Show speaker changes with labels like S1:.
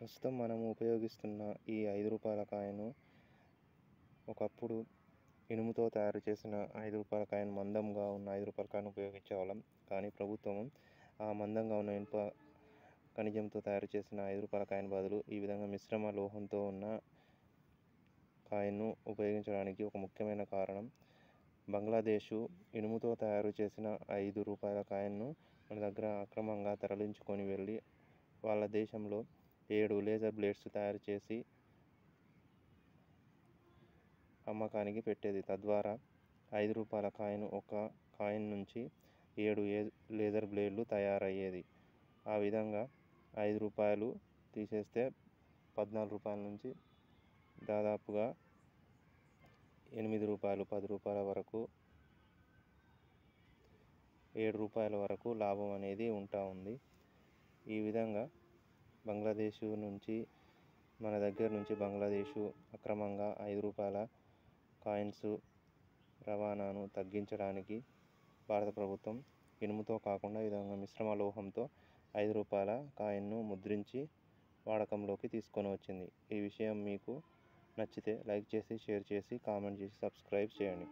S1: ప్రస్తుతం మనము ఉపయోగిస్తున్న ఈ 5 రూపాయల కాయిన్ ఒకప్పుడు ఇనుముతో తయారు చేసిన 5 రూపాయల కాయిన్, మందంగా ఉన్న 5 రూపాయల కాయిన్ ఉపయోగించేవాళ్ళం. కానీ ప్రభుత్వం ఆ మందంగా ఉన్న ఇనుప ఖనిజంతో తయారు చేసిన 5 రూపాయల కాయిన్ బదులు ఈ విధంగా మిశ్రమ లోహంతో ఉన్న కాయిన్ను ఉపయోగించడానికి ఒక ముఖ్యమైన కారణం, బంగ్లాదేశ్ ఇనుముతో తయారు చేసిన 5 రూపాయల కాయిన్ను మన దగ్గర అక్రమంగా తరలించుకొని వెళ్ళి వాళ్ళ దేశంలో 7 లేజర్ బ్లేడ్స్ తయారు చేసి అమ్మకానికి పెట్టేది. తద్వారా 5 రూపాయల కాయిన్, ఒక కాయిన్ నుంచి 7 లేజర్ బ్లేడ్లు తయారయ్యేది. ఆ విధంగా 5 రూపాయలు తీసేస్తే 14 రూపాయల నుంచి దాదాపుగా 8 రూపాయలు, 10 రూపాయల వరకు, 7 రూపాయల వరకు లాభం అనేది ఉంది. ఈ విధంగా బంగ్లాదేశ్ నుంచి మన దగ్గర నుంచి బంగ్లాదేశ్ అక్రమంగా 5 రూపాయల కాయిన్స్ రవాణాను తగ్గించడానికి భారత ప్రభుత్వం ఇనుముతో కాకుండా ఈ విధంగా మిశ్రమ లోహంతో 5 రూపాయల కాయిన్ను ముద్రించి వాడకంలోకి తీసుకొని వచ్చింది. ఈ విషయం మీకు నచ్చితే లైక్ చేసి, షేర్ చేసి, కామెంట్ చేసి, సబ్స్క్రైబ్ చేయండి.